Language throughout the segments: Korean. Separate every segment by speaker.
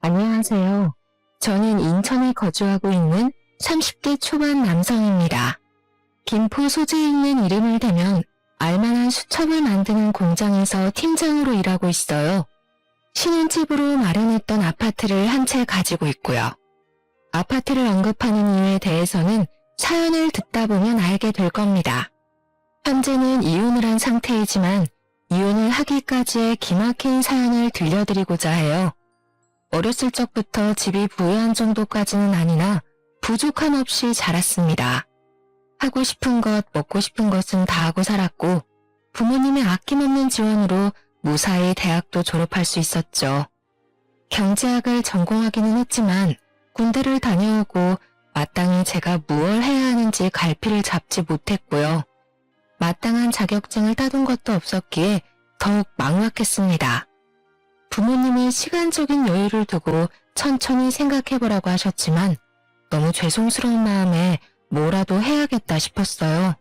Speaker 1: 안녕하세요. 저는 인천에 거주하고 있는 30대 초반 남성입니다. 김포 소재에 있는 이름을 대면 알만한 수첩을 만드는 공장에서 팀장으로 일하고 있어요. 신혼집으로 마련했던 아파트를 한 채 가지고 있고요. 아파트를 언급하는 이유에 대해서는 사연을 듣다 보면 알게 될 겁니다. 현재는 이혼을 한 상태이지만 이혼을 하기까지의 기막힌 사연을 들려드리고자 해요. 어렸을 적부터 집이 부유한 정도까지는 아니나 부족함 없이 자랐습니다. 하고 싶은 것, 먹고 싶은 것은 다 하고 살았고 부모님의 아낌없는 지원으로 무사히 대학도 졸업할 수 있었죠. 경제학을 전공하기는 했지만 군대를 다녀오고 마땅히 제가 무엇을 해야 하는지 갈피를 잡지 못했고요. 마땅한 자격증을 따둔 것도 없었기에 더욱 막막했습니다. 부모님이 시간적인 여유를 두고 천천히 생각해보라고 하셨지만 너무 죄송스러운 마음에 뭐라도 해야겠다 싶었어요.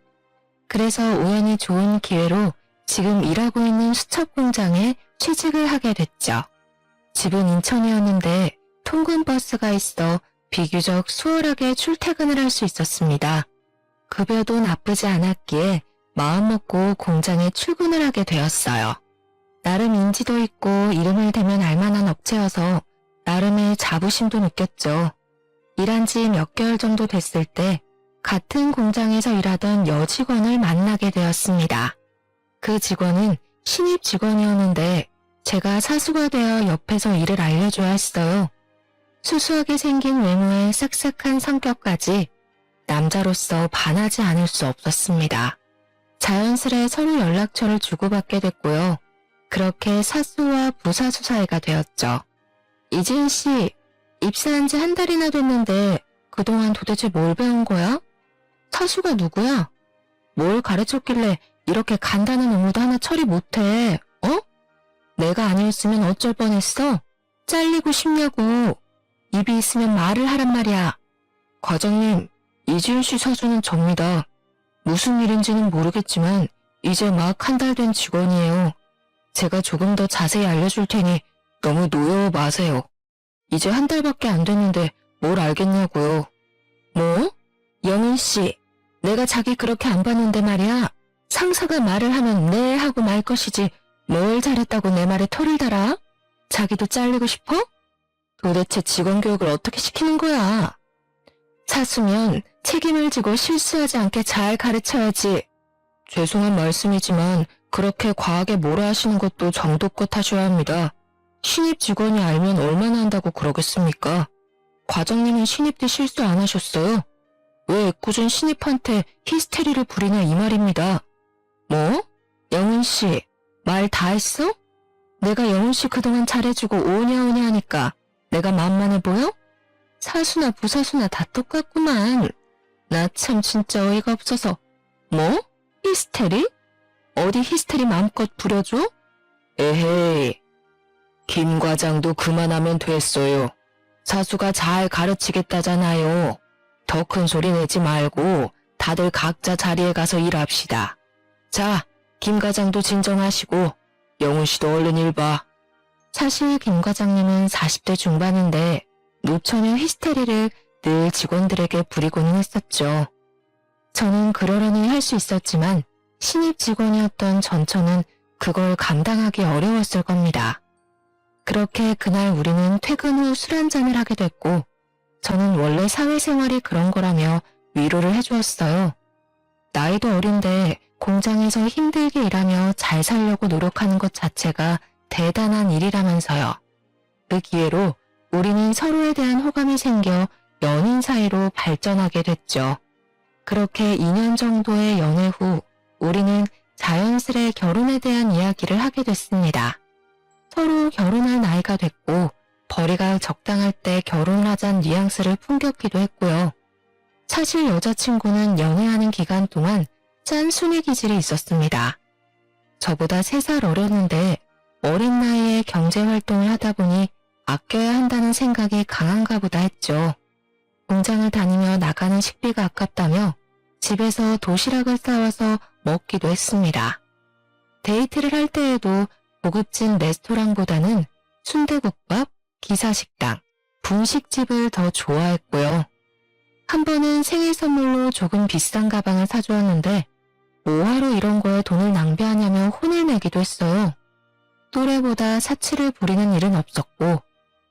Speaker 1: 그래서 우연히 좋은 기회로 지금 일하고 있는 수첩 공장에 취직을 하게 됐죠. 집은 인천이었는데 통근버스가 있어 비교적 수월하게 출퇴근을 할 수 있었습니다. 급여도 나쁘지 않았기에 마음먹고 공장에 출근을 하게 되었어요. 나름 인지도 있고 이름을 대면 알만한 업체여서 나름의 자부심도 느꼈죠. 일한 지 몇 개월 정도 됐을 때 같은 공장에서 일하던 여직원을 만나게 되었습니다. 그 직원은 신입 직원이었는데 제가 사수가 되어 옆에서 일을 알려줘야 했어요. 수수하게 생긴 외모에 싹싹한 성격까지 남자로서 반하지 않을 수 없었습니다. 자연스레 서로 연락처를 주고받게 됐고요. 그렇게 사수와 부사수 사이가 되었죠. 이지은 씨, 입사한 지 한 달이나 됐는데 그동안 도대체 뭘 배운 거야? 사수가 누구야? 뭘 가르쳤길래 이렇게 간단한 업무도 하나 처리 못해, 어? 내가 아니었으면 어쩔 뻔했어? 잘리고 싶냐고. 입이 있으면 말을 하란 말이야. 과장님, 이지은 씨 사수는 접니다. 무슨 일인지는 모르겠지만 이제 막 한 달 된 직원이에요. 제가 조금 더 자세히 알려줄 테니 너무 노여워 마세요. 이제 한 달밖에 안 됐는데 뭘 알겠냐고요. 뭐? 영은 씨, 내가 자기 그렇게 안 봤는데 말이야. 상사가 말을 하면 네 하고 말 것이지 뭘 잘했다고 내 말에 토를 달아? 자기도 잘리고 싶어? 도대체 직원 교육을 어떻게 시키는 거야? 사수면 책임을 지고 실수하지 않게 잘 가르쳐야지. 죄송한 말씀이지만 그렇게 과하게 뭐라 하시는 것도 정도껏 하셔야 합니다. 신입 직원이 알면 얼마나 한다고 그러겠습니까? 과장님은 신입 때 실수 안 하셨어요? 왜 애꿎은 신입한테 히스테리를 부리냐 이 말입니다. 뭐? 영은씨, 말 다 했어? 내가 영은씨 그동안 잘해주고 오냐오냐 하니까 내가 만만해 보여? 사수나 부사수나 다 똑같구만. 나 참 진짜 어이가 없어서. 뭐? 히스테리? 어디 히스테리 마음껏 부려줘? 에헤이, 김 과장도 그만하면 됐어요. 사수가 잘 가르치겠다잖아요. 더 큰 소리 내지 말고 다들 각자 자리에 가서 일합시다. 자, 김 과장도 진정하시고 영훈 씨도 얼른 일 봐. 사실 김 과장님은 40대 중반인데 노처녀 히스테리를 늘 직원들에게 부리고는 했었죠. 저는 그러려니 할 수 있었지만 신입 직원이었던 전처는 그걸 감당하기 어려웠을 겁니다. 그렇게 그날 우리는 퇴근 후 술 한잔을 하게 됐고 저는 원래 사회생활이 그런 거라며 위로를 해주었어요. 나이도 어린데 공장에서 힘들게 일하며 잘 살려고 노력하는 것 자체가 대단한 일이라면서요. 그 기회로 우리는 서로에 대한 호감이 생겨 연인 사이로 발전하게 됐죠. 그렇게 2년 정도의 연애 후 우리는 자연스레 결혼에 대한 이야기를 하게 됐습니다. 서로 결혼할 나이가 됐고 벌이가 적당할 때 결혼을 하자는 뉘앙스를 풍겼기도 했고요. 사실 여자친구는 연애하는 기간 동안 짠순이 기질이 있었습니다. 저보다 3살 어렸는데 어린 나이에 경제활동을 하다 보니 아껴야 한다는 생각이 강한가 보다 했죠. 공장을 다니며 나가는 식비가 아깝다며 집에서 도시락을 싸와서 먹기도 했습니다. 데이트를 할 때에도 고급진 레스토랑보다는 순대국밥, 기사식당, 분식집을 더 좋아했고요. 한 번은 생일 선물로 조금 비싼 가방을 사주었는데 뭐하러 이런 거에 돈을 낭비하냐며 혼을 내기도 했어요. 또래보다 사치를 부리는 일은 없었고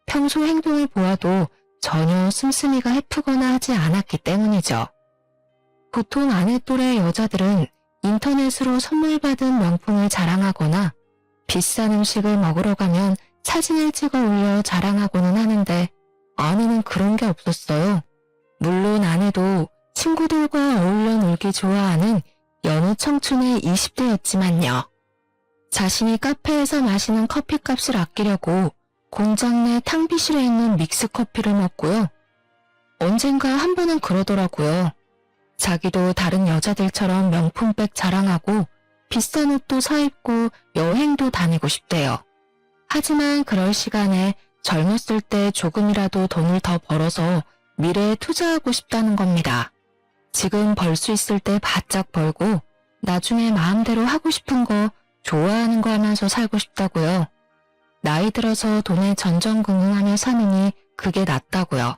Speaker 1: 평소 행동을 보아도 전혀 씀씀이가 해프거나 하지 않았기 때문이죠. 보통 아내 또래 여자들은 인터넷으로 선물 받은 명품을 자랑하거나 비싼 음식을 먹으러 가면 사진을 찍어 올려 자랑하고는 하는데 아내는 그런 게 없었어요. 물론 아내도 친구들과 어울려 놀기 좋아하는 여느 청춘의 20대였지만요. 자신이 카페에서 마시는 커피값을 아끼려고 공장 내 탕비실에 있는 믹스커피를 먹고요. 언젠가 한 번은 그러더라고요. 자기도 다른 여자들처럼 명품백 자랑하고 비싼 옷도 사입고 여행도 다니고 싶대요. 하지만 그럴 시간에 젊었을 때 조금이라도 돈을 더 벌어서 미래에 투자하고 싶다는 겁니다. 지금 벌 수 있을 때 바짝 벌고 나중에 마음대로 하고 싶은 거 좋아하는 거 하면서 살고 싶다고요. 나이 들어서 돈에 전전긍긍하며 사느니 그게 낫다고요.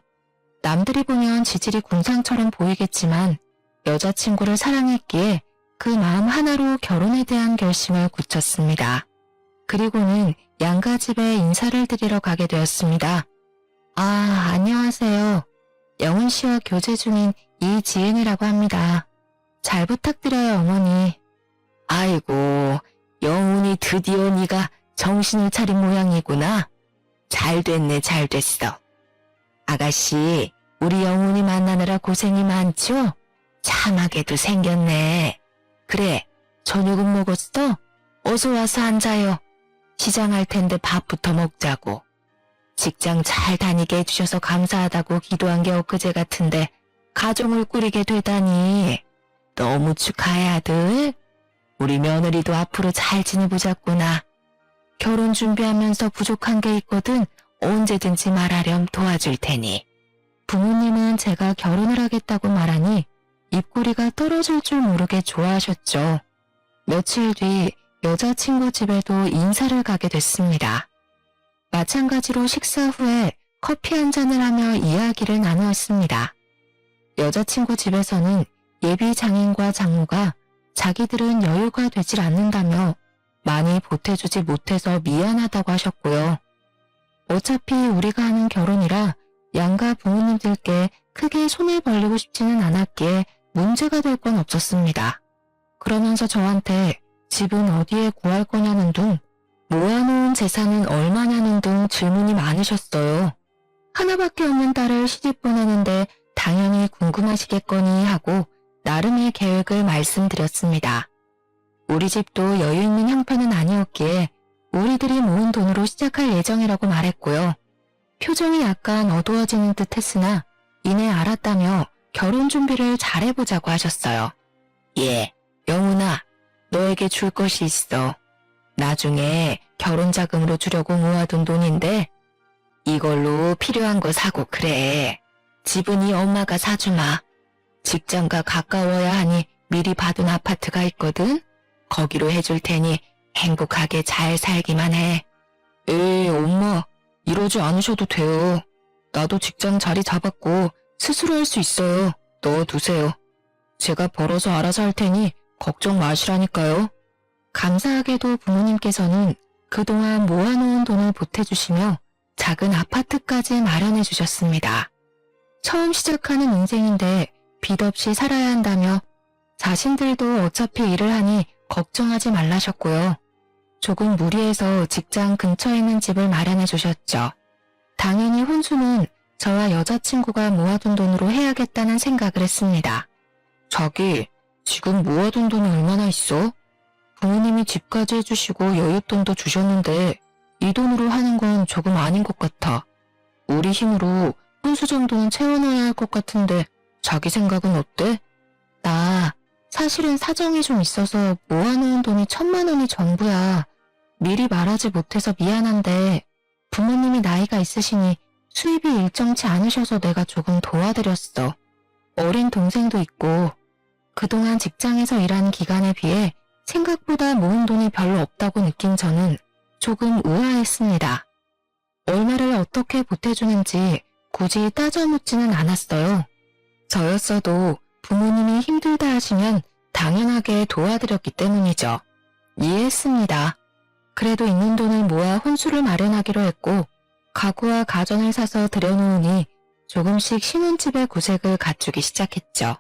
Speaker 1: 남들이 보면 지질이 궁상처럼 보이겠지만 여자친구를 사랑했기에 그 마음 하나로 결혼에 대한 결심을 굳혔습니다. 그리고는 양가 집에 인사를 드리러 가게 되었습니다. 아, 안녕하세요. 영훈 씨와 교제 중인 이지은이라고 합니다. 잘 부탁드려요, 어머니. 아이고, 영훈이 드디어 네가 정신을 차린 모양이구나. 잘 됐네, 잘 됐어. 아가씨, 우리 영훈이 만나느라 고생이 많죠? 참하게도 생겼네. 그래, 저녁은 먹었어? 어서 와서 앉아요. 시장할 텐데 밥부터 먹자고. 직장 잘 다니게 해주셔서 감사하다고 기도한 게 엊그제 같은데 가정을 꾸리게 되다니. 너무 축하해, 아들. 우리 며느리도 앞으로 잘 지내보자꾸나. 결혼 준비하면서 부족한 게 있거든 언제든지 말하렴 도와줄 테니. 부모님은 제가 결혼을 하겠다고 말하니 입꼬리가 떨어질 줄 모르게 좋아하셨죠. 며칠 뒤 여자친구 집에도 인사를 가게 됐습니다. 마찬가지로 식사 후에 커피 한 잔을 하며 이야기를 나누었습니다. 여자친구 집에서는 예비 장인과 장모가 자기들은 여유가 되질 않는다며 많이 보태주지 못해서 미안하다고 하셨고요. 어차피 우리가 하는 결혼이라 양가 부모님들께 크게 손을 벌리고 싶지는 않았기에 문제가 될 건 없었습니다. 그러면서 저한테 집은 어디에 구할 거냐는 둥, 모아놓은 재산은 얼마냐는 등 질문이 많으셨어요. 하나밖에 없는 딸을 시집 보내는데 당연히 궁금하시겠거니 하고 나름의 계획을 말씀드렸습니다. 우리 집도 여유 있는 형편은 아니었기에 우리들이 모은 돈으로 시작할 예정이라고 말했고요. 표정이 약간 어두워지는 듯 했으나 이내 알았다며 결혼 준비를 잘해보자고 하셨어요. 예, 영훈아, 너에게 줄 것이 있어. 나중에 결혼 자금으로 주려고 모아둔 돈인데 이걸로 필요한 거 사고 그래. 집은 이 엄마가 사주마. 직장과 가까워야 하니 미리 받은 아파트가 있거든. 거기로 해줄 테니 행복하게 잘 살기만 해. 에이, 엄마, 이러지 않으셔도 돼요. 나도 직장 자리 잡았고 스스로 할 수 있어요. 넣어두세요. 제가 벌어서 알아서 할 테니 걱정 마시라니까요. 감사하게도 부모님께서는 그동안 모아놓은 돈을 보태주시며 작은 아파트까지 마련해 주셨습니다. 처음 시작하는 인생인데 빚 없이 살아야 한다며 자신들도 어차피 일을 하니 걱정하지 말라셨고요. 조금 무리해서 직장 근처에 있는 집을 마련해 주셨죠. 당연히 혼수는 저와 여자친구가 모아둔 돈으로 해야겠다는 생각을 했습니다. 자기, 지금 모아둔 돈이 얼마나 있어? 부모님이 집까지 해주시고 여윳돈도 주셨는데 이 돈으로 하는 건 조금 아닌 것 같아. 우리 힘으로 혼수 정도는 채워넣어야 할 것 같은데 자기 생각은 어때? 나 사실은 사정이 좀 있어서 모아놓은 돈이 1,000만 원이 전부야. 미리 말하지 못해서 미안한데 부모님이 나이가 있으시니 수입이 일정치 않으셔서 내가 조금 도와드렸어. 어린 동생도 있고 그동안 직장에서 일하는 기간에 비해 생각보다 모은 돈이 별로 없다고 느낀 저는 조금 우아했습니다. 얼마를 어떻게 보태주는지 굳이 따져 묻지는 않았어요. 저였어도 부모님이 힘들다 하시면 당연하게 도와드렸기 때문이죠. 이해했습니다. 그래도 있는 돈을 모아 혼수를 마련하기로 했고 가구와 가전을 사서 들여놓으니 조금씩 신혼집의 구색을 갖추기 시작했죠.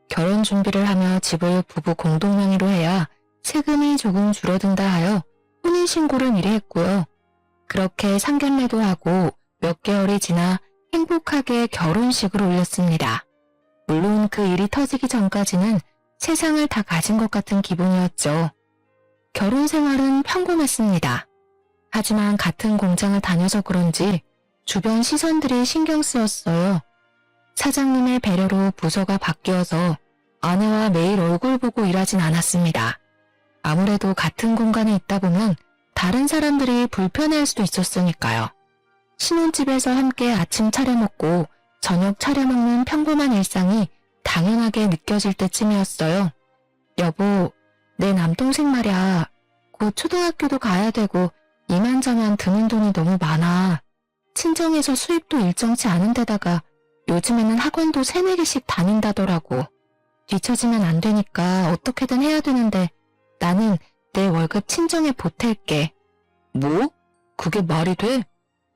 Speaker 1: 결혼 준비를 하며 집을 부부 공동 명의로 해야 세금이 조금 줄어든다 하여 혼인신고를 미리 했고요. 그렇게 상견례도 하고 몇 개월이 지나 행복하게 결혼식을 올렸습니다. 물론 그 일이 터지기 전까지는 세상을 다 가진 것 같은 기분이었죠. 결혼 생활은 평범했습니다. 하지만 같은 공장을 다녀서 그런지 주변 시선들이 신경 쓰였어요. 사장님의 배려로 부서가 바뀌어서 아내와 매일 얼굴 보고 일하진 않았습니다. 아무래도 같은 공간에 있다 보면 다른 사람들이 불편해할 수도 있었으니까요. 신혼집에서 함께 아침 차려 먹고 저녁 차려 먹는 평범한 일상이 당연하게 느껴질 때쯤이었어요. 여보, 내 남동생 말이야. 곧 초등학교도 가야 되고 이만저만 드는 돈이 너무 많아. 친정에서 수입도 일정치 않은 데다가 요즘에는 학원도 3-4개씩 다닌다더라고. 뒤처지면 안 되니까 어떻게든 해야 되는데 나는 내 월급 친정에 보탤게. 뭐? 그게 말이 돼?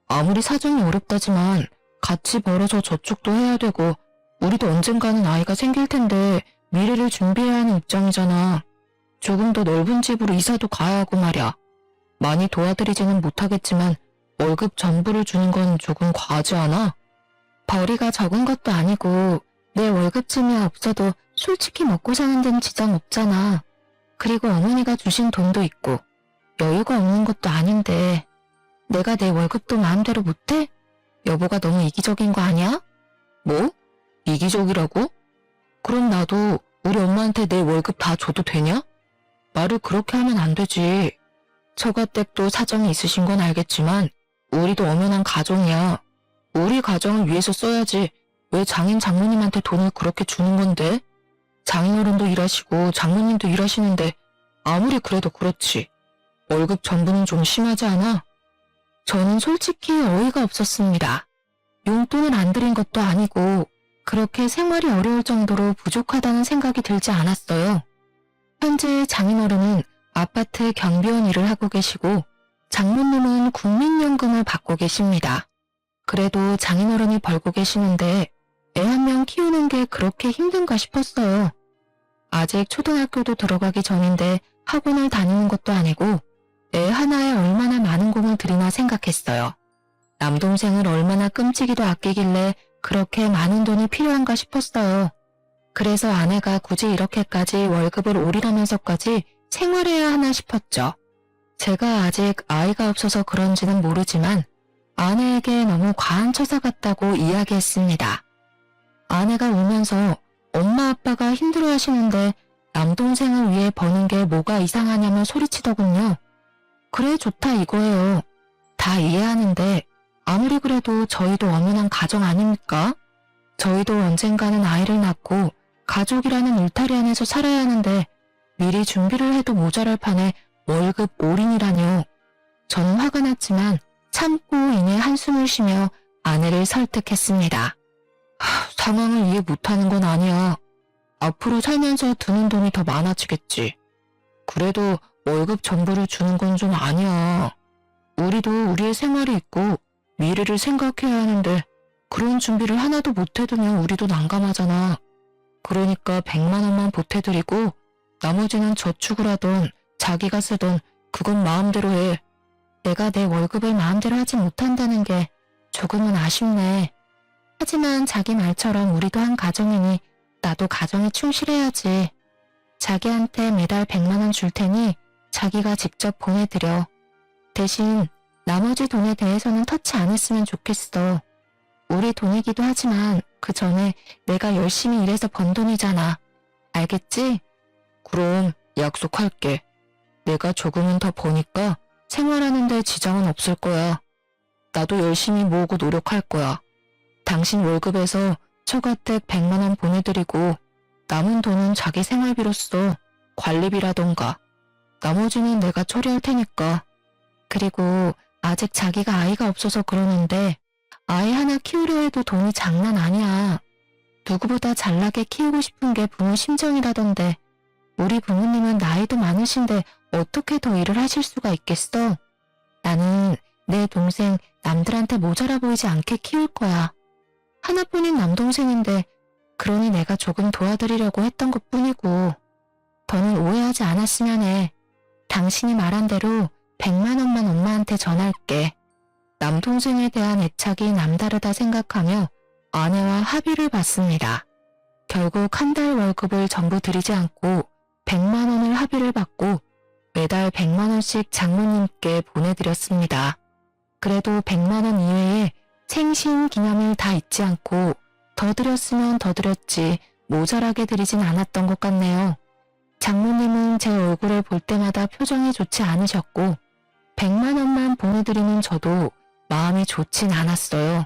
Speaker 1: 아무리 사정이 어렵다지만 같이 벌어서 저축도 해야 되고 우리도 언젠가는 아이가 생길 텐데 미래를 준비해야 하는 입장이잖아. 조금 더 넓은 집으로 이사도 가야 하고 말이야. 많이 도와드리지는 못하겠지만 월급 전부를 주는 건 조금 과하지 않아? 벌이가 적은 것도 아니고 내 월급쯤이야 없어도 솔직히 먹고 사는 데는 지장 없잖아. 그리고 어머니가 주신 돈도 있고 여유가 없는 것도 아닌데 내가 내 월급도 마음대로 못해? 여보가 너무 이기적인 거 아니야? 뭐? 이기적이라고? 그럼 나도 우리 엄마한테 내 월급 다 줘도 되냐? 말을 그렇게 하면 안 되지. 처가댁도 사정이 있으신 건 알겠지만 우리도 엄연한 가정이야. 우리 가정을 위해서 써야지 왜 장인 장모님한테 돈을 그렇게 주는 건데? 장인어른도 일하시고 장모님도 일하시는데 아무리 그래도 그렇지. 월급 전부는 좀 심하지 않아? 저는 솔직히 어이가 없었습니다. 용돈을 안 드린 것도 아니고 그렇게 생활이 어려울 정도로 부족하다는 생각이 들지 않았어요. 현재 장인어른은 아파트 경비원 일을 하고 계시고 장모님은 국민연금을 받고 계십니다. 그래도 장인어른이 벌고 계시는데 애 한 명 키우는 게 그렇게 힘든가 싶었어요. 아직 초등학교도 들어가기 전인데 학원을 다니는 것도 아니고 애 하나에 얼마나 많은 공을 들이나 생각했어요. 남동생을 얼마나 끔찍이도 아끼길래 그렇게 많은 돈이 필요한가 싶었어요. 그래서 아내가 굳이 이렇게까지 월급을 올리라면서까지 생활해야 하나 싶었죠. 제가 아직 아이가 없어서 그런지는 모르지만 아내에게 너무 과한 처사 같다고 이야기했습니다. 아내가 울면서 엄마 아빠가 힘들어하시는데 남동생을 위해 버는 게 뭐가 이상하냐며 소리치더군요. 그래 좋다 이거예요. 다 이해하는데 아무리 그래도 저희도 엄연한 가정 아닙니까? 저희도 언젠가는 아이를 낳고 가족이라는 울타리 안에서 살아야 하는데 미리 준비를 해도 모자랄 판에 월급 올인이라뇨. 저는 화가 났지만 참고 이내 한숨을 쉬며 아내를 설득했습니다. 상황을 이해 못하는 건 아니야. 앞으로 살면서 드는 돈이 더 많아지겠지. 그래도 월급 전부를 주는 건 좀 아니야. 우리도 우리의 생활이 있고 미래를 생각해야 하는데 그런 준비를 하나도 못 해두면 우리도 난감하잖아. 그러니까 100만 원만 보태드리고 나머지는 저축을 하던 자기가 쓰던 그건 마음대로 해. 내가 내 월급을 마음대로 하지 못한다는 게 조금은 아쉽네. 하지만 자기 말처럼 우리도 한 가정이니 나도 가정에 충실해야지. 자기한테 매달 100만 원 줄 테니 자기가 직접 보내드려. 대신 나머지 돈에 대해서는 터치 안 했으면 좋겠어. 우리 돈이기도 하지만 그 전에 내가 열심히 일해서 번 돈이잖아. 알겠지? 그럼 약속할게. 내가 조금은 더 버니까 생활하는데 지장은 없을 거야. 나도 열심히 모으고 노력할 거야. 당신 월급에서 처가댁 100만 원 보내드리고 남은 돈은 자기 생활비로서 관리비라던가 나머지는 내가 처리할 테니까. 그리고 아직 자기가 아이가 없어서 그러는데 아이 하나 키우려 해도 돈이 장난 아니야. 누구보다 잘나게 키우고 싶은 게 부모 심정이라던데 우리 부모님은 나이도 많으신데 어떻게 더 일을 하실 수가 있겠어? 나는 내 동생 남들한테 모자라 보이지 않게 키울 거야. 하나뿐인 남동생인데 그러니 내가 조금 도와드리려고 했던 것뿐이고 더는 오해하지 않았으면 해. 당신이 말한 대로 100만 원만 엄마한테 전할게. 남동생에 대한 애착이 남다르다 생각하며 아내와 합의를 봤습니다. 결국 한 달 월급을 전부 드리지 않고 100만 원을 합의를 받고 매달 100만 원씩 장모님께 보내드렸습니다. 그래도 100만 원 이외에 생신 기념일 다 잊지 않고 더 드렸으면 더 드렸지 모자라게 드리진 않았던 것 같네요. 장모님은 제 얼굴을 볼 때마다 표정이 좋지 않으셨고 100만 원만 보내드리는 저도 마음이 좋진 않았어요.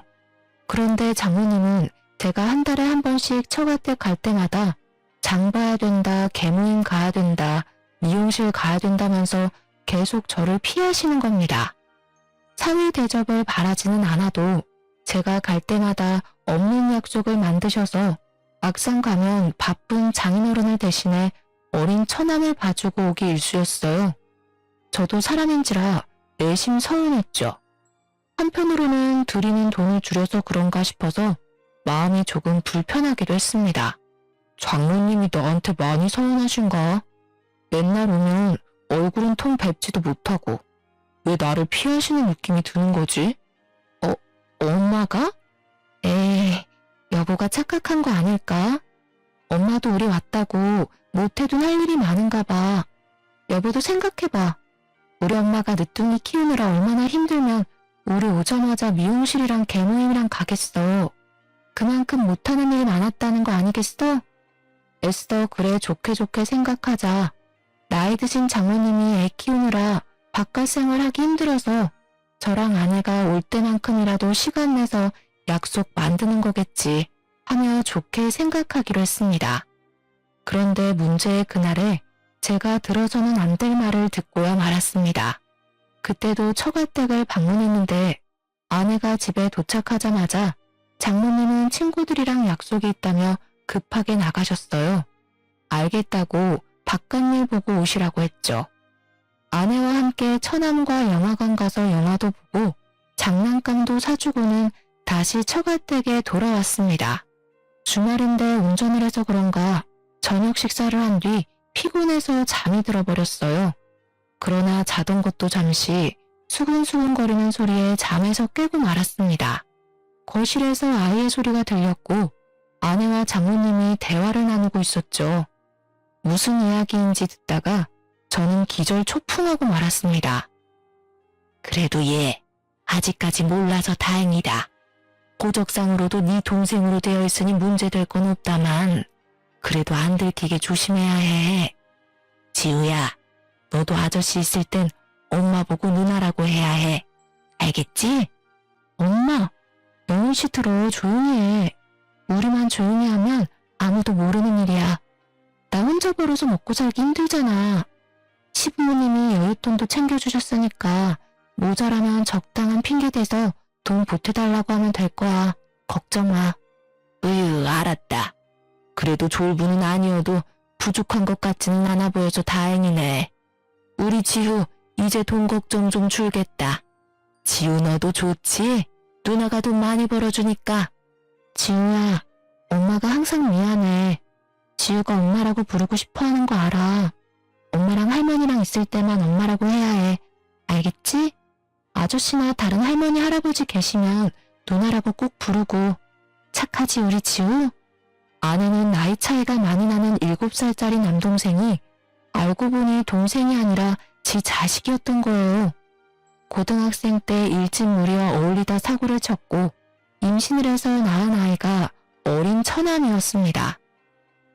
Speaker 1: 그런데 장모님은 제가 한 달에 한 번씩 처갓댁 갈 때마다 장 봐야 된다, 계모임 가야 된다, 미용실 가야 된다면서 계속 저를 피하시는 겁니다. 사위 대접을 바라지는 않아도 제가 갈 때마다 없는 약속을 만드셔서 막상 가면 바쁜 장인어른을 대신해 어린 처남을 봐주고 오기 일쑤였어요. 저도 사람인지라 내심 서운했죠. 한편으로는 드리는 돈을 줄여서 그런가 싶어서 마음이 조금 불편하기도 했습니다. 장모님이 너한테 많이 서운하신가? 맨날 오면 얼굴은 통 뵙지도 못하고 왜 나를 피하시는 느낌이 드는 거지? 엄마가? 에이, 여보가 착각한 거 아닐까? 엄마도 우리 왔다고 못해도 할 일이 많은가 봐. 여보도 생각해봐. 우리 엄마가 늦둥이 키우느라 얼마나 힘들면 우리 오자마자 미용실이랑 계모임이랑 가겠어. 그만큼 못하는 일이 많았다는 거 아니겠어? 애써 그래 좋게 좋게 생각하자. 나이 드신 장모님이 애 키우느라 바깥 생활하기 힘들어서 저랑 아내가 올 때만큼이라도 시간 내서 약속 만드는 거겠지 하며 좋게 생각하기로 했습니다. 그런데 문제의 그날에 제가 들어서는 안 될 말을 듣고야 말았습니다. 그때도 처갓댁을 방문했는데 아내가 집에 도착하자마자 장모님은 친구들이랑 약속이 있다며 급하게 나가셨어요. 알겠다고 바깥일 보고 오시라고 했죠. 아내와 함께 처남과 영화관 가서 영화도 보고 장난감도 사주고는 다시 처갓댁에 돌아왔습니다. 주말인데 운전을 해서 그런가 저녁 식사를 한 뒤 피곤해서 잠이 들어버렸어요. 그러나 자던 것도 잠시 수근수근거리는 소리에 잠에서 깨고 말았습니다. 거실에서 아이의 소리가 들렸고 아내와 장모님이 대화를 나누고 있었죠. 무슨 이야기인지 듣다가 저는 기절초풍하고 말았습니다. 그래도 얘 아직까지 몰라서 다행이다. 고적상으로도 네 동생으로 되어 있으니 문제될 건 없다만 그래도 안 들키게 조심해야 해. 지우야, 너도 아저씨 있을 땐 엄마 보고 누나라고 해야 해. 알겠지? 엄마, 너무 시들어. 조용히 해. 우리만 조용히 하면 아무도 모르는 일이야. 나 혼자 벌어서 먹고 살기 힘들잖아. 시부모님이 여윳돈도 챙겨주셨으니까 모자라면 적당한 핑계 대서 돈 보태달라고 하면 될 거야. 걱정 마. 알았다. 그래도 졸부는 아니어도 부족한 것 같지는 않아 보여서 다행이네. 우리 지우 이제 돈 걱정 좀 줄겠다. 지우 너도 좋지? 누나가 돈 많이 벌어주니까. 지우야, 엄마가 항상 미안해. 지우가 엄마라고 부르고 싶어하는 거 알아. 엄마랑 할머니랑 있을 때만 엄마라고 해야 해. 알겠지? 아저씨나 다른 할머니 할아버지 계시면 누나라고 꼭 부르고. 착하지 우리 지우? 아내는 나이 차이가 많이 나는 7살짜리 남동생이 알고 보니 동생이 아니라 지 자식이었던 거예요. 고등학생 때 일진 무리와 어울리다 사고를 쳤고 임신을 해서 낳은 아이가 어린 처남이었습니다.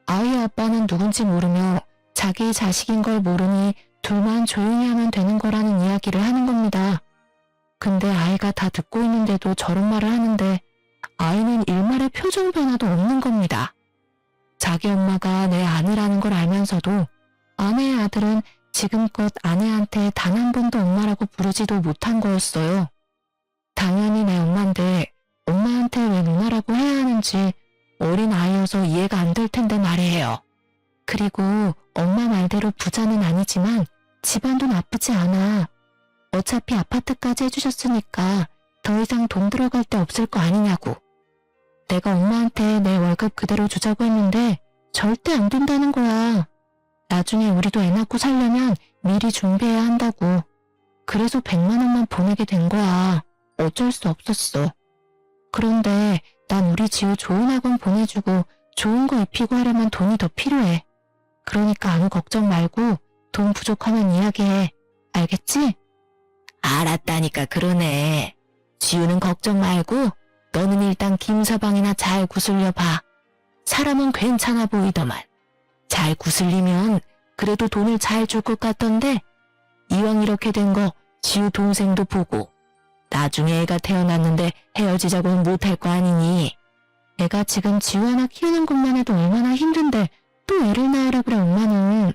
Speaker 1: 아이의 아빠는 누군지 모르며 자기 자식인 걸 모르니 둘만 조용히 하면 되는 거라는 이야기를 하는 겁니다. 근데 아이가 다 듣고 있는데도 저런 말을 하는데 아이는 일말의 표정 변화도 없는 겁니다. 자기 엄마가 내 아내라는 걸 알면서도 아내의 아들은 지금껏 아내한테 단 한 번도 엄마라고 부르지도 못한 거였어요. 당연히 내 엄마인데 엄마한테 왜 누나라고 해야 하는지 어린 아이여서 이해가 안 될 텐데 말이에요. 그리고 엄마 말대로 부자는 아니지만 집안도 나쁘지 않아. 어차피 아파트까지 해주셨으니까 더 이상 돈 들어갈 데 없을 거 아니냐고. 내가 엄마한테 내 월급 그대로 주자고 했는데 절대 안 된다는 거야. 나중에 우리도 애 낳고 살려면 미리 준비해야 한다고. 그래서 100만 원만 보내게 된 거야. 어쩔 수 없었어. 그런데 난 우리 지우 좋은 학원 보내주고 좋은 거 입히고 하려면 돈이 더 필요해. 그러니까 아무 걱정 말고 돈 부족하면 이야기해. 알겠지? 알았다니까 그러네. 지우는 걱정 말고 너는 일단 김서방이나 잘 구슬려 봐. 사람은 괜찮아 보이더만. 잘 구슬리면 그래도 돈을 잘 줄 것 같던데 이왕 이렇게 된 거 지우 동생도 보고 나중에 애가 태어났는데 헤어지자고는 못할 거 아니니. 애가 지금 지우 하나 키우는 것만 해도 얼마나 힘든데 또 애를 낳으라 그래 엄마는.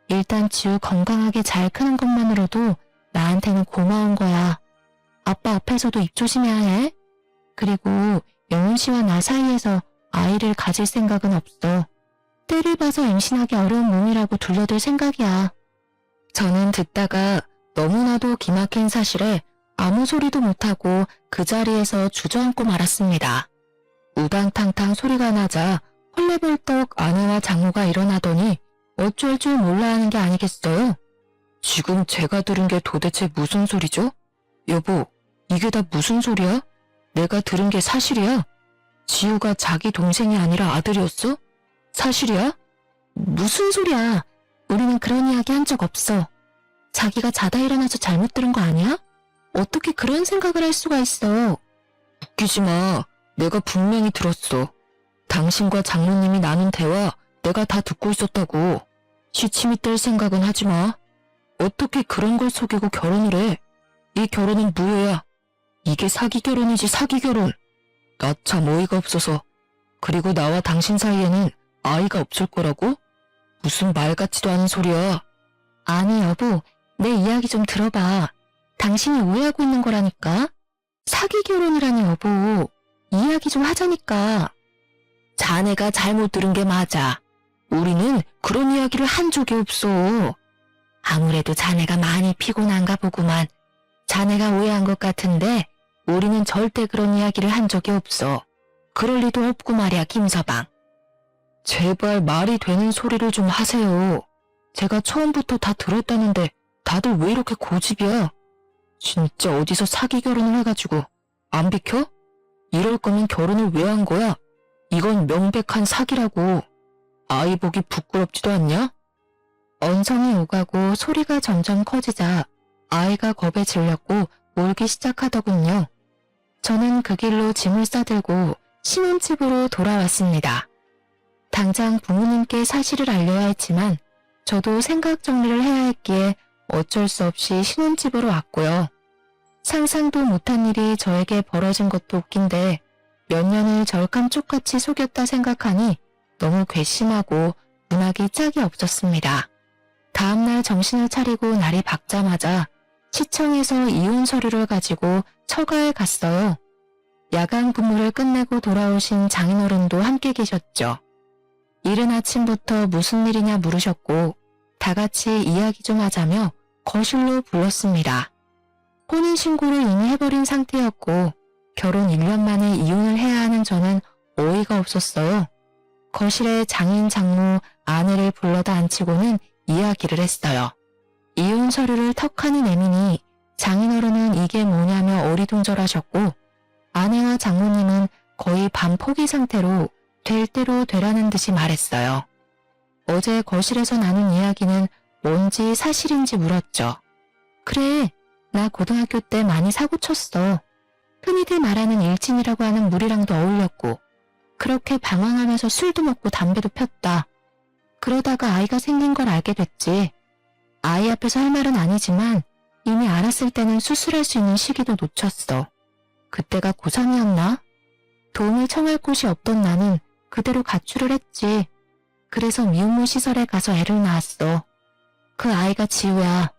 Speaker 1: 일단 지우 건강하게 잘 크는 것만으로도 나한테는 고마운 거야. 아빠 앞에서도 입 조심해야 해. 그리고 영훈 씨와 나 사이에서 아이를 가질 생각은 없어. 때를 봐서 임신하기 어려운 몸이라고 둘러댈 생각이야. 저는 듣다가 너무나도 기막힌 사실에 아무 소리도 못하고 그 자리에서 주저앉고 말았습니다. 우당탕탕 소리가 나자 헐레벌떡 아내와 장모가 일어나더니 어쩔 줄 몰라 하는 게 아니겠어요? 지금 제가 들은 게 도대체 무슨 소리죠? 여보, 이게 다 무슨 소리야? 내가 들은 게 사실이야? 지우가 자기 동생이 아니라 아들이었어? 사실이야? 무슨 소리야? 우리는 그런 이야기 한 적 없어. 자기가 자다 일어나서 잘못 들은 거 아니야? 어떻게 그런 생각을 할 수가 있어? 웃기지 마. 내가 분명히 들었어. 당신과 장모님이 나눈 대화 내가 다 듣고 있었다고. 시침이 뗄 생각은 하지 마. 어떻게 그런 걸 속이고 결혼을 해? 이 결혼은 무효야. 이게 사기 결혼이지 사기 결혼. 나 참 어이가 없어서. 그리고 나와 당신 사이에는 아이가 없을 거라고? 무슨 말 같지도 않은 소리야. 아니 여보, 내 이야기 좀 들어봐. 당신이 오해하고 있는 거라니까. 사기 결혼이라니 여보. 이야기 좀 하자니까. 자네가 잘못 들은 게 맞아. 우리는 그런 이야기를 한 적이 없어. 아무래도 자네가 많이 피곤한가 보구만. 자네가 오해한 것 같은데 우리는 절대 그런 이야기를 한 적이 없어. 그럴 리도 없고 말이야 김서방. 제발 말이 되는 소리를 좀 하세요. 제가 처음부터 다 들었다는데 다들 왜 이렇게 고집이야? 진짜 어디서 사기 결혼을 해가지고 안 비켜? 이럴 거면 결혼을 왜 한 거야? 이건 명백한 사기라고. 아이 보기 부끄럽지도 않냐? 언성이 오가고 소리가 점점 커지자 아이가 겁에 질렸고 울기 시작하더군요. 저는 그 길로 짐을 싸들고 신혼집으로 돌아왔습니다. 당장 부모님께 사실을 알려야 했지만 저도 생각 정리를 해야 했기에 어쩔 수 없이 신혼집으로 왔고요. 상상도 못한 일이 저에게 벌어진 것도 웃긴데 몇 년을 절 깜쪽같이 속였다 생각하니 너무 괘씸하고 문학이 짝이 없었습니다. 다음날 정신을 차리고 날이 밝자마자 시청에서 이혼 서류를 가지고 처가에 갔어요. 야간 근무를 끝내고 돌아오신 장인어른도 함께 계셨죠. 이른 아침부터 무슨 일이냐 물으셨고 다 같이 이야기 좀 하자며 거실로 불렀습니다. 혼인신고를 이미 해버린 상태였고 결혼 1년 만에 이혼을 해야 하는 저는 어이가 없었어요. 거실에 장인 장모 아내를 불러다 앉히고는 이야기를 했어요. 이혼 서류를 턱하니 내미니 장인어른은 이게 뭐냐며 어리둥절하셨고 아내와 장모님은 거의 반포기 상태로 될 대로 되라는 듯이 말했어요. 어제 거실에서 나눈 이야기는 뭔지 사실인지 물었죠. 그래, 나 고등학교 때 많이 사고 쳤어. 흔히들 말하는 일진이라고 하는 무리랑도 어울렸고 그렇게 방황하면서 술도 먹고 담배도 폈다. 그러다가 아이가 생긴 걸 알게 됐지. 아이 앞에서 할 말은 아니지만 이미 알았을 때는 수술할 수 있는 시기도 놓쳤어. 그때가 고3이었나? 도움을 청할 곳이 없던 나는 그대로 가출을 했지. 그래서 미혼모 시설에 가서 애를 낳았어. 그 아이가 지우야.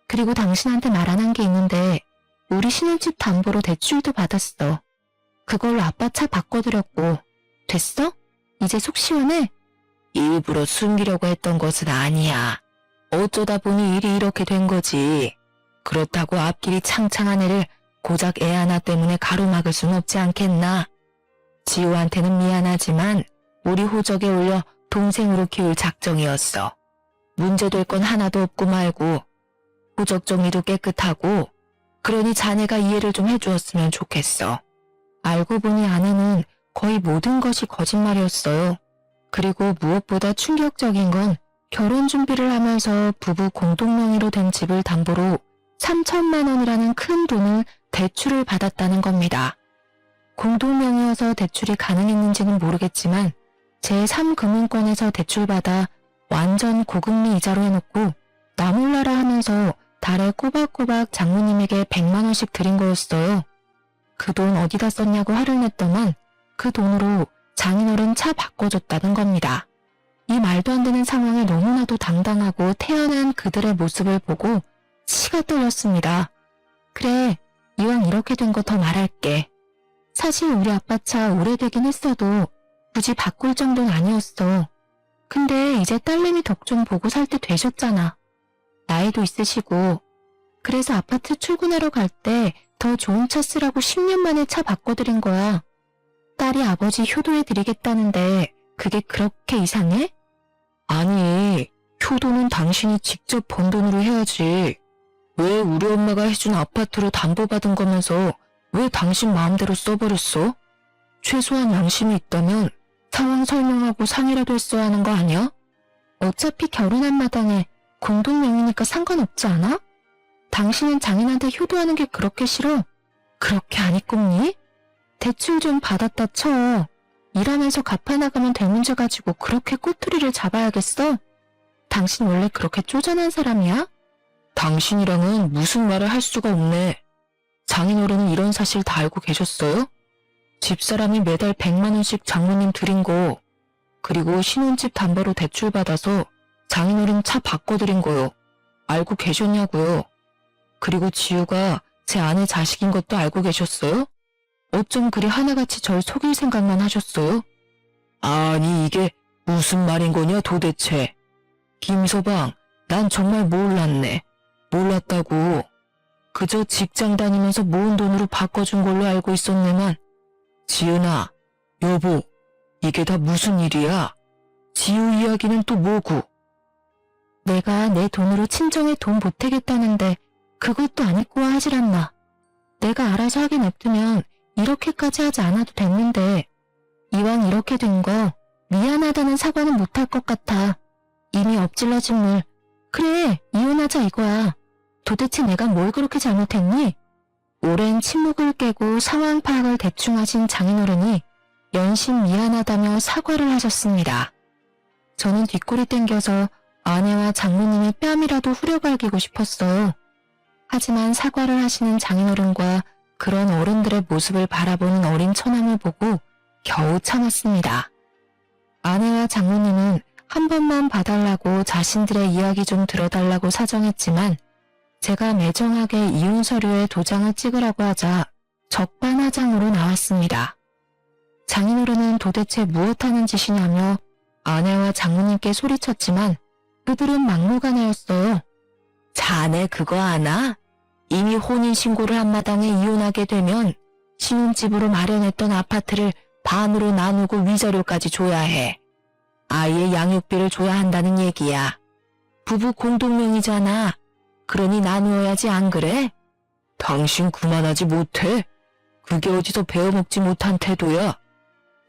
Speaker 1: 그리고 당신한테 말 안 한 게 있는데 우리 신혼집 담보로 대출도 받았어. 그걸로 아빠 차 바꿔드렸고. 됐어? 이제 속 시원해? 일부러 숨기려고 했던 것은 아니야. 어쩌다 보니 일이 이렇게 된 거지. 그렇다고 앞길이 창창한 애를 고작 애 하나 때문에 가로막을 순 없지 않겠나? 지우한테는 미안하지만 우리 호적에 올려 동생으로 키울 작정이었어. 문제될 건 하나도 없고 말고 호적 정리도 깨끗하고 그러니 자네가 이해를 좀 해주었으면 좋겠어. 알고 보니 아내는 거의 모든 것이 거짓말이었어요. 그리고 무엇보다 충격적인 건 결혼 준비를 하면서 부부 공동명의로 된 집을 담보로 3천만 원이라는 큰 돈을 대출을 받았다는 겁니다. 공동명의여서 대출이 가능했는지는 모르겠지만 제3금융권에서 대출받아 완전 고금리 이자로 해놓고 나 몰라라 하면서 달에 꼬박꼬박 장모님에게 100만 원씩 드린 거였어요. 그 돈 어디다 썼냐고 화를 냈더만 그 돈으로 장인어른 차 바꿔줬다는 겁니다. 이 말도 안 되는 상황에 너무나도 당당하고 태연한 그들의 모습을 보고 치가 떨렸습니다. 그래, 이왕 이렇게 된 거 더 말할게. 사실 우리 아빠 차 오래되긴 했어도 굳이 바꿀 정도는 아니었어. 근데 이제 딸내미 덕 좀 보고 살 때 되셨잖아. 나이도 있으시고. 그래서 아파트 출근하러 갈 때 더 좋은 차 쓰라고 10년 만에 차 바꿔드린 거야. 딸이 아버지 효도해드리겠다는데 그게 그렇게 이상해? 아니, 효도는 당신이 직접 번 돈으로 해야지. 왜 우리 엄마가 해준 아파트로 담보받은 거면서 왜 당신 마음대로 써버렸어? 최소한 양심이 있다면 상황 설명하고 상의라도 했어야 하는 거 아니야? 어차피 결혼한 마당에 공동명의니까 상관없지 않아? 당신은 장인한테 효도하는 게 그렇게 싫어? 그렇게 안 이꼽니? 대출 좀 받았다 쳐. 일하면서 갚아나가면 될 문제 가지고 그렇게 꼬투리를 잡아야겠어? 당신 원래 그렇게 쪼잔한 사람이야? 당신이랑은 무슨 말을 할 수가 없네. 장인어른은 이런 사실 다 알고 계셨어요? 집사람이 매달 100만 원씩 장모님 드린 거, 그리고 신혼집 담보로 대출 받아서 장인어른 차 바꿔드린 거요. 알고 계셨냐고요? 그리고 지우가 제 아내 자식인 것도 알고 계셨어요? 어쩜 그리 하나같이 절 속일 생각만 하셨어요? 아니 이게 무슨 말인 거냐 도대체. 김서방, 난 정말 몰랐네. 몰랐다고. 그저 직장 다니면서 모은 돈으로 바꿔준 걸로 알고 있었네만. 지은아, 여보, 이게 다 무슨 일이야? 지우 이야기는 또 뭐고? 내가 내 돈으로 친정에 돈 보태겠다는데 그것도 안 입고 와 하질 않나. 내가 알아서 하게 냅두면 이렇게까지 하지 않아도 됐는데 이왕 이렇게 된 거 미안하다는 사과는 못할 것 같아. 이미 엎질러진 물. 그래, 이혼하자 이거야. 도대체 내가 뭘 그렇게 잘못했니? 오랜 침묵을 깨고 상황 파악을 대충 하신 장인어른이 연신 미안하다며 사과를 하셨습니다. 저는 뒷골이 땡겨서 아내와 장모님의 뺨이라도 후려갈기고 싶었어요. 하지만 사과를 하시는 장인어른과 그런 어른들의 모습을 바라보는 어린 처남을 보고 겨우 참았습니다. 아내와 장모님은 한 번만 봐달라고 자신들의 이야기 좀 들어달라고 사정했지만 제가 매정하게 이혼 서류에 도장을 찍으라고 하자 적반하장으로 나왔습니다. 장인어른은 도대체 무엇하는 짓이냐며 아내와 장모님께 소리쳤지만 그들은 막무가내였어요. 자네 그거 아나? 이미 혼인신고를 한 마당에 이혼하게 되면 신혼집으로 마련했던 아파트를 반으로 나누고 위자료까지 줘야 해. 아이의 양육비를 줘야 한다는 얘기야. 부부 공동명의잖아. 그러니 나누어야지 안 그래? 당신 그만하지 못해? 그게 어디서 배워먹지 못한 태도야?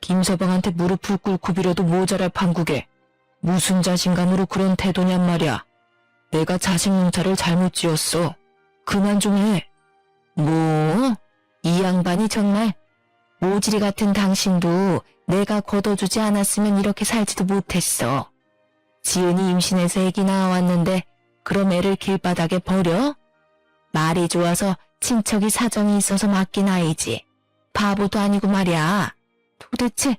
Speaker 1: 김서방한테 무릎을 꿇고 빌어도 모자랄 판국에 무슨 자신감으로 그런 태도냔 말이야. 내가 자식 농사를 잘못 지었어. 그만 좀 해. 뭐? 이 양반이 정말 모지리 같은 당신도 내가 걷어주지 않았으면 이렇게 살지도 못했어. 지은이 임신해서 애기 낳아왔는데 그럼 애를 길바닥에 버려? 말이 좋아서 친척이 사정이 있어서 맡긴 아이지. 바보도 아니고 말이야. 도대체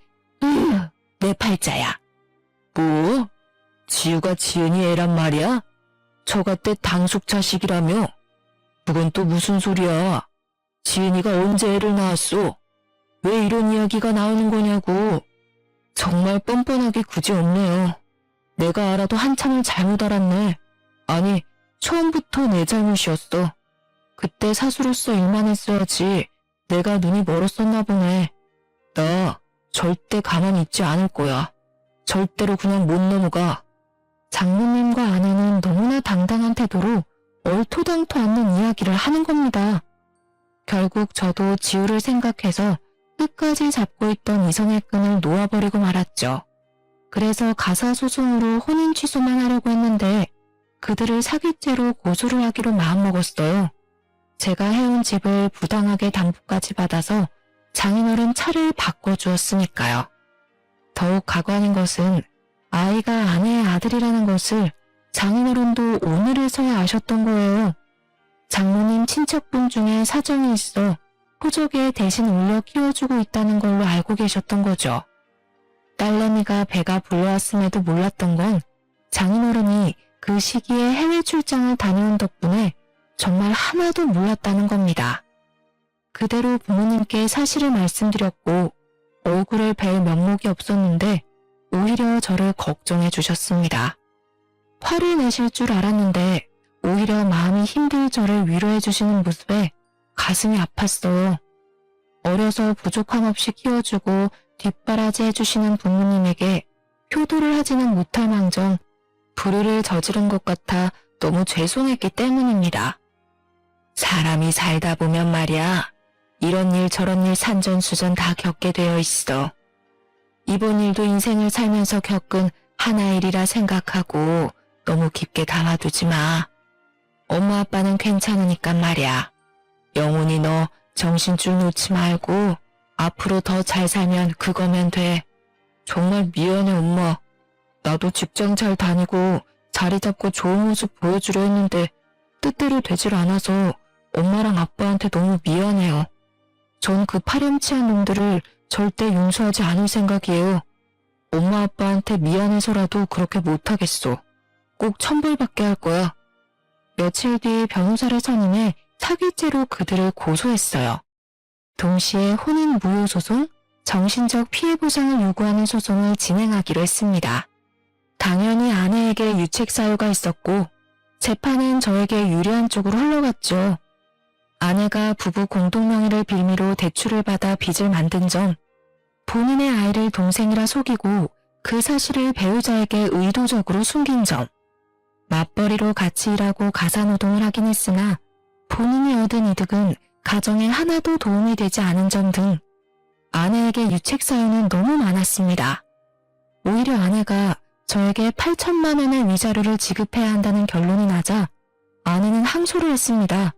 Speaker 1: 내 팔자야. 뭐? 지우가 지은이 애란 말이야?
Speaker 2: 처갓댁 당숙 자식이라며? 그건 또 무슨 소리야? 지은이가 언제 애를 낳았어? 왜 이런 이야기가 나오는 거냐고. 정말 뻔뻔하게 굳이없네요. 내가 알아도 한참을 잘못 알았네. 아니, 처음부터 내 잘못이었어. 그때 사수로서 일만 했어야지. 내가 눈이 멀었었나 보네. 나 절대 가만히 있지 않을 거야. 절대로 그냥 못 넘어가.
Speaker 1: 장모님과 아내는 너무나 당당한 태도로 얼토당토 않는 이야기를 하는 겁니다. 결국 저도 지우를 생각해서 끝까지 잡고 있던 이성의 끈을 놓아버리고 말았죠. 그래서 가사소송으로 혼인 취소만 하려고 했는데 그들을 사기죄로 고소를 하기로 마음먹었어요. 제가 해온 집을 부당하게 담보까지 받아서 장인어른 차를 바꿔주었으니까요. 더욱 가관인 것은 아이가 아내의 아들이라는 것을 장인어른도 오늘에서야 아셨던 거예요. 장모님 친척분 중에 사정이 있어 호적에 대신 올려 키워주고 있다는 걸로 알고 계셨던 거죠. 딸내미가 배가 불러왔음에도 몰랐던 건 장인어른이 그 시기에 해외 출장을 다녀온 덕분에 정말 하나도 몰랐다는 겁니다. 그대로 부모님께 사실을 말씀드렸고 얼굴을 뵐 면목이 없었는데 오히려 저를 걱정해 주셨습니다. 화를 내실 줄 알았는데 오히려 마음이 힘들 저를 위로해 주시는 모습에 가슴이 아팠어요. 어려서 부족함 없이 키워주고 뒷바라지 해주시는 부모님에게 효도를 하지는 못할 망정 불의를 저지른 것 같아 너무 죄송했기 때문입니다. 사람이 살다 보면 말이야. 이런 일 저런 일 산전수전 다 겪게 되어 있어. 이번 일도 인생을 살면서 겪은 하나의 일이라 생각하고 너무 깊게 담아두지 마. 엄마 아빠는 괜찮으니까 말이야. 영훈이 너 정신줄 놓지 말고 앞으로 더 잘 살면 그거면 돼. 정말 미안해 엄마. 나도 직장 잘 다니고 자리 잡고 좋은 모습 보여주려 했는데 뜻대로 되질 않아서 엄마랑 아빠한테 너무 미안해요. 전 그 파렴치한 놈들을 절대 용서하지 않을 생각이에요. 엄마 아빠한테 미안해서라도 그렇게 못하겠어. 꼭 천벌받게 할 거야. 며칠 뒤 변호사를 선임해 사기죄로 그들을 고소했어요. 동시에 혼인 무효 소송, 정신적 피해 보상을 요구하는 소송을 진행하기로 했습니다. 당연히 아내에게 유책 사유가 있었고 재판은 저에게 유리한 쪽으로 흘러갔죠. 아내가 부부 공동명의를 빌미로 대출을 받아 빚을 만든 점, 본인의 아이를 동생이라 속이고 그 사실을 배우자에게 의도적으로 숨긴 점, 맞벌이로 같이 일하고 가사노동을 하긴 했으나 본인이 얻은 이득은 가정에 하나도 도움이 되지 않은 점 등 아내에게 유책 사유는 너무 많았습니다. 오히려 아내가 저에게 8천만 원의 위자료를 지급해야 한다는 결론이 나자 아내는 항소를 했습니다.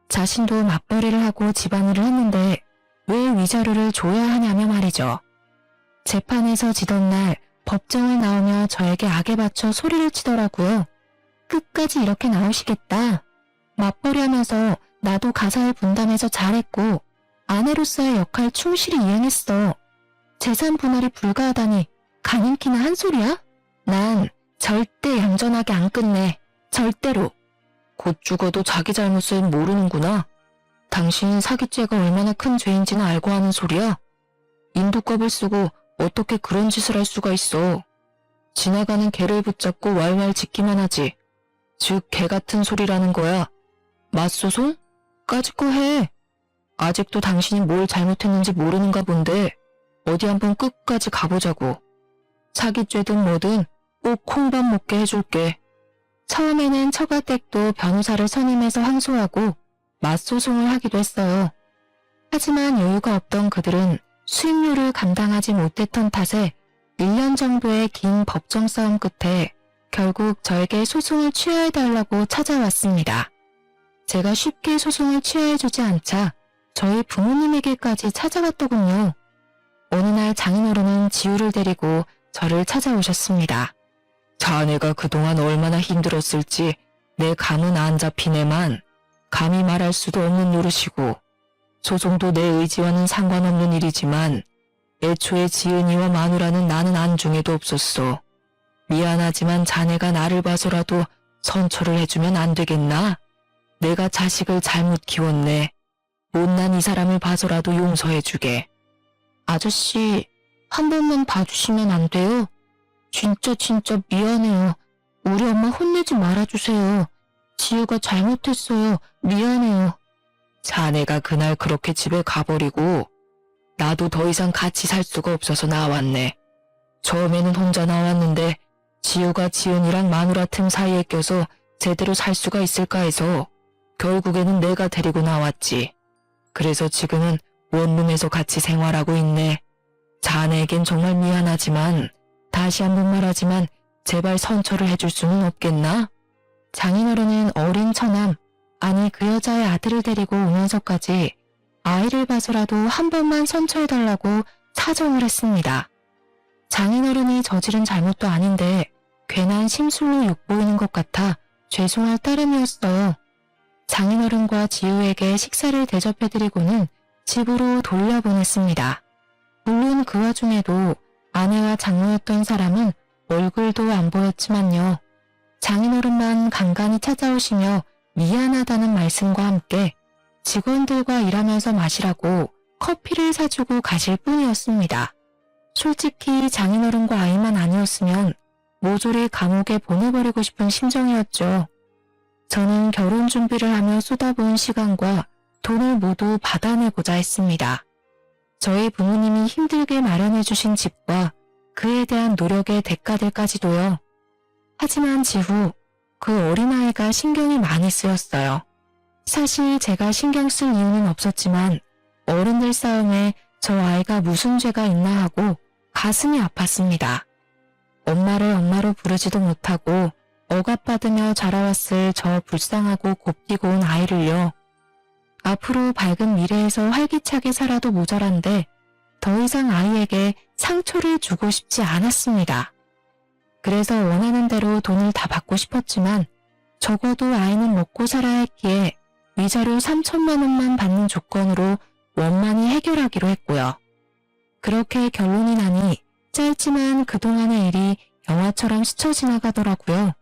Speaker 1: 자신도 맞벌이를 하고 집안일을 했는데 왜 위자료를 줘야 하냐며 말이죠. 재판에서 지던 날 법정을 나오며 저에게 악에 받쳐 소리를 치더라고요. 끝까지 이렇게 나오시겠다. 맞벌이하면서 나도 가사를 분담해서 잘했고 아내로서의 역할 충실히 이행했어. 재산 분할이 불가하다니 가님키나 한 소리야? 난 절대 얌전하게 안 끝내. 절대로.
Speaker 2: 곧 죽어도 자기 잘못을 모르는구나. 당신 사기죄가 얼마나 큰 죄인지는 알고 하는 소리야? 인두껍을 쓰고 어떻게 그런 짓을 할 수가 있어. 지나가는 개를 붙잡고 왈왈 짖기만 하지. 즉 개 같은 소리라는 거야. 맞소송? 까짓 거 해. 아직도 당신이 뭘 잘못했는지 모르는가 본데 어디 한번 끝까지 가보자고. 사기죄든 뭐든 꼭 콩밥 먹게 해줄게.
Speaker 1: 처음에는 처가댁도 변호사를 선임해서 항소하고 맞소송을 하기도 했어요. 하지만 여유가 없던 그들은 수임료를 감당하지 못했던 탓에 1년 정도의 긴 법정 싸움 끝에 결국 저에게 소송을 취하해달라고 찾아왔습니다. 제가 쉽게 소송을 취하해주지 않자 저희 부모님에게까지 찾아왔더군요. 어느 날 장인어른은 지우를 데리고 저를 찾아오셨습니다.
Speaker 2: 자네가 그동안 얼마나 힘들었을지 내 감은 안 잡히네만 감히 말할 수도 없는 노릇이고 소송도 내 의지와는 상관없는 일이지만 애초에 지은이와 마누라는 나는 안중에도 없었어. 미안하지만 자네가 나를 봐서라도 선처를 해주면 안 되겠나? 내가 자식을 잘못 키웠네. 못난 이 사람을 봐서라도 용서해주게. 아저씨, 한 번만 봐주시면 안 돼요? 진짜 미안해요. 우리 엄마 혼내지 말아주세요. 지우가 잘못했어요. 미안해요. 자네가 그날 그렇게 집에 가버리고 나도 더 이상 같이 살 수가 없어서 나왔네. 처음에는 혼자 나왔는데 지우가 지은이랑 마누라 틈 사이에 껴서 제대로 살 수가 있을까 해서 결국에는 내가 데리고 나왔지. 그래서 지금은 원룸에서 같이 생활하고 있네. 자네에겐 정말 미안하지만 다시 한번 말하지만 제발 선처를 해줄 수는 없겠나? 장인어른은 어린 처남, 아니 그 여자의 아들을 데리고 오면서까지 아이를 봐서라도 한 번만 선처해달라고 사정을 했습니다. 장인어른이 저지른 잘못도 아닌데 괜한 심술로 욕보이는 것 같아 죄송할 따름이었어요. 장인어른과 지우에게 식사를 대접해드리고는 집으로 돌려보냈습니다. 물론 그 와중에도 아내와 장모였던 사람은 얼굴도 안 보였지만요. 장인어른만 간간히 찾아오시며 미안하다는 말씀과 함께 직원들과 일하면서 마시라고 커피를 사주고 가실 뿐이었습니다. 솔직히 장인어른과 아이만 아니었으면 모조리 감옥에 보내버리고 싶은 심정이었죠. 저는 결혼 준비를 하며 쏟아부은 시간과 돈을 모두 받아내고자 했습니다. 저희 부모님이 힘들게 마련해주신 집과 그에 대한 노력의 대가들까지도요. 하지만 지후 그 어린아이가 신경이 많이 쓰였어요. 사실 제가 신경 쓸 이유는 없었지만 어른들 싸움에 저 아이가 무슨 죄가 있나 하고 가슴이 아팠습니다. 엄마를 엄마로 부르지도 못하고 억압받으며 자라왔을 저 불쌍하고 곱디고 온 아이를요. 앞으로 밝은 미래에서 활기차게 살아도 모자란데 더 이상 아이에게 상처를 주고 싶지 않았습니다. 그래서 원하는 대로 돈을 다 받고 싶었지만 적어도 아이는 먹고 살아야 했기에 위자료 3천만 원만 받는 조건으로 원만히 해결하기로 했고요. 그렇게 결론이 나니 짧지만 그동안의 일이 영화처럼 스쳐 지나가더라고요.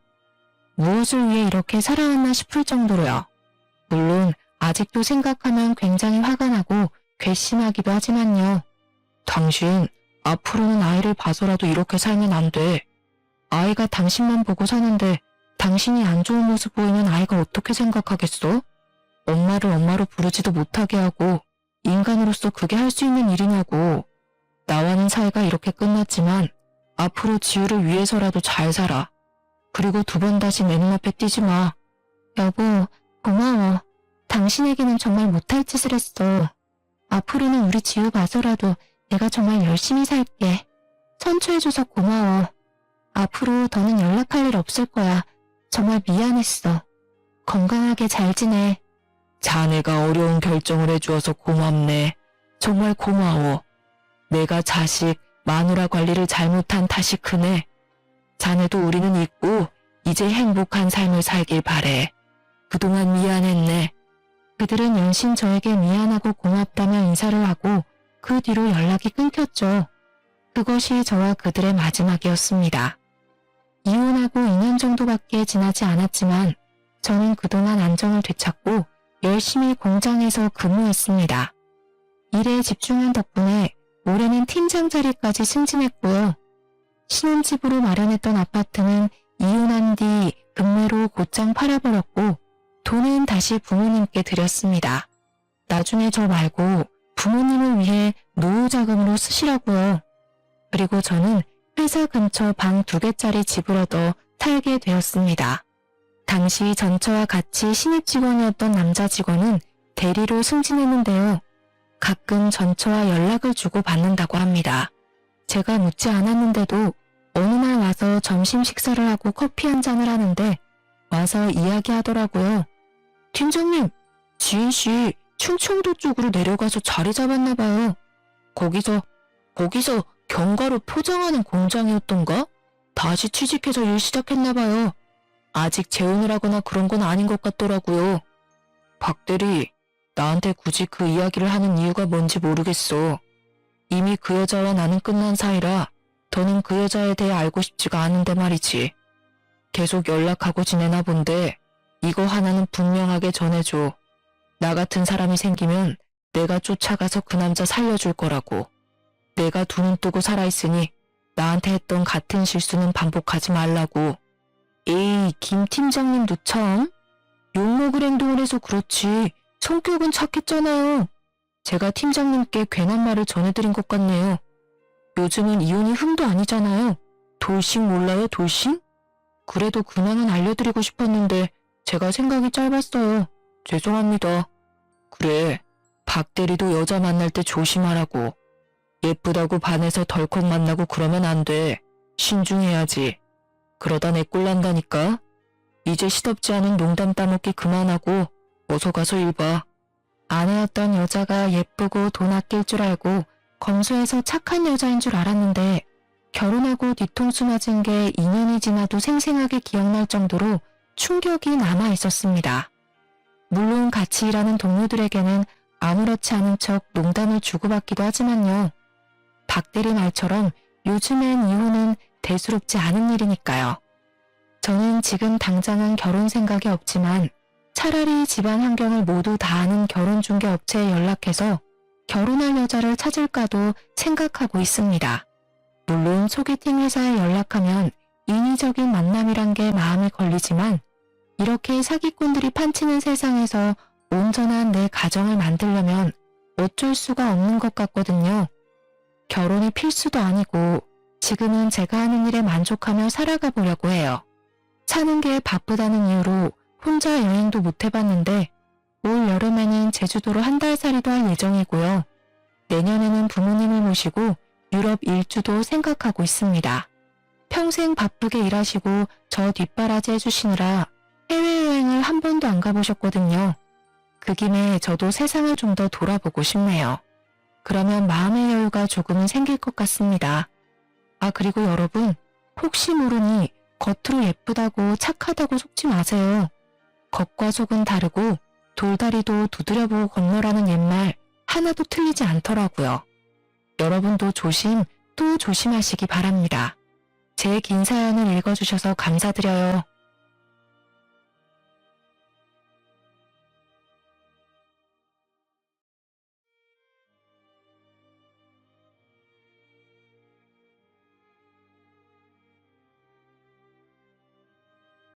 Speaker 2: 무엇을 위해 이렇게 살아왔나 싶을 정도로요. 물론 아직도 생각하면 굉장히 화가 나고 괘씸하기도 하지만요. 당신 앞으로는 아이를 봐서라도 이렇게 살면 안 돼. 아이가 당신만 보고 사는데 당신이 안 좋은 모습 보이면 아이가 어떻게 생각하겠어? 엄마를 엄마로 부르지도 못하게 하고 인간으로서 그게 할 수 있는 일이냐고. 나와는 사이가 이렇게 끝났지만 앞으로 지우를 위해서라도 잘 살아. 그리고 두 번 다시 내 눈앞에 띄지 마. 여보, 고마워. 당신에게는 정말 못할 짓을 했어. 앞으로는 우리 지우 봐서라도 내가 정말 열심히 살게. 선처해줘서 고마워. 앞으로 더는 연락할 일 없을 거야. 정말 미안했어. 건강하게 잘 지내. 자네가 어려운 결정을 해주어서 고맙네. 정말 고마워. 내가 자식, 마누라 관리를 잘못한 탓이 크네. 자네도 우리는 잊고 이제 행복한 삶을 살길 바래. 그동안 미안했네. 그들은 연신 저에게 미안하고 고맙다며 인사를 하고 그 뒤로 연락이 끊겼죠. 그것이 저와 그들의 마지막이었습니다. 이혼하고 2년 정도밖에 지나지 않았지만 저는 그동안 안정을 되찾고 열심히 공장에서 근무했습니다. 일에 집중한 덕분에 올해는 팀장 자리까지 승진했고요. 신혼집으로 마련했던 아파트는 이혼한 뒤 급매로 곧장 팔아버렸고 돈은 다시 부모님께 드렸습니다. 나중에 저 말고 부모님을 위해 노후 자금으로 쓰시라고요. 그리고 저는 회사 근처 방 2개짜리 집을 얻어 살게 되었습니다. 당시 전처와 같이 신입 직원이었던 남자 직원은 대리로 승진했는데요. 가끔 전처와 연락을 주고 받는다고 합니다. 제가 묻지 않았는데도 어느 날 와서 점심 식사를 하고 커피 한 잔을 하는데 와서 이야기하더라고요. 팀장님, 지은씨 충청도 쪽으로 내려가서 자리 잡았나 봐요. 거기서 견과류 포장하는 공장이었던가? 다시 취직해서 일 시작했나 봐요. 아직 재혼을 하거나 그런 건 아닌 것 같더라고요. 박 대리, 나한테 굳이 그 이야기를 하는 이유가 뭔지 모르겠어. 이미 그 여자와 나는 끝난 사이라 더는 그 여자에 대해 알고 싶지가 않은데 말이지. 계속 연락하고 지내나 본데 이거 하나는 분명하게 전해줘. 나 같은 사람이 생기면 내가 쫓아가서 그 남자 살려줄 거라고. 내가 두 눈 뜨고 살아있으니 나한테 했던 같은 실수는 반복하지 말라고. 에이, 김 팀장님도 참. 욕먹을 행동을 해서 그렇지 성격은 착했잖아요. 제가 팀장님께 괜한 말을 전해드린 것 같네요. 요즘은 이혼이 흠도 아니잖아요. 돌싱 몰라요, 돌싱? 그래도 근황은 알려드리고 싶었는데 제가 생각이 짧았어요. 죄송합니다. 그래, 박 대리도 여자 만날 때 조심하라고. 예쁘다고 반해서 덜컥 만나고 그러면 안 돼. 신중해야지. 그러다 내 꼴 난다니까. 이제 시덥지 않은 농담 따먹기 그만하고 어서 가서 일 봐.
Speaker 1: 아내였던 여자가 예쁘고 돈 아낄 줄 알고 검소해서 착한 여자인 줄 알았는데 결혼하고 뒤통수 맞은 게 2년이 지나도 생생하게 기억날 정도로 충격이 남아 있었습니다. 물론 같이 일하는 동료들에게는 아무렇지 않은 척 농담을 주고받기도 하지만요. 박대리 말처럼 요즘엔 이혼은 대수롭지 않은 일이니까요. 저는 지금 당장은 결혼 생각이 없지만 차라리 집안 환경을 모두 다 아는 결혼중개업체에 연락해서 결혼할 여자를 찾을까도 생각하고 있습니다. 물론 소개팅 회사에 연락하면 인위적인 만남이란 게 마음에 걸리지만 이렇게 사기꾼들이 판치는 세상에서 온전한 내 가정을 만들려면 어쩔 수가 없는 것 같거든요. 결혼이 필수도 아니고 지금은 제가 하는 일에 만족하며 살아가 보려고 해요. 사는 게 바쁘다는 이유로 혼자 여행도 못 해봤는데 올 여름에는 제주도로 한 달 살이도 할 예정이고요. 내년에는 부모님을 모시고 유럽 일주도 생각하고 있습니다. 평생 바쁘게 일하시고 저 뒷바라지 해주시느라 해외여행을 한 번도 안 가보셨거든요. 그 김에 저도 세상을 좀 더 돌아보고 싶네요. 그러면 마음의 여유가 조금은 생길 것 같습니다. 아, 그리고 여러분, 혹시 모르니 겉으로 예쁘다고 착하다고 속지 마세요. 겉과 속은 다르고 돌다리도 두드려보고 건너라는 옛말 하나도 틀리지 않더라고요. 여러분도 조심 또 조심하시기 바랍니다. 제 긴 사연을 읽어주셔서 감사드려요.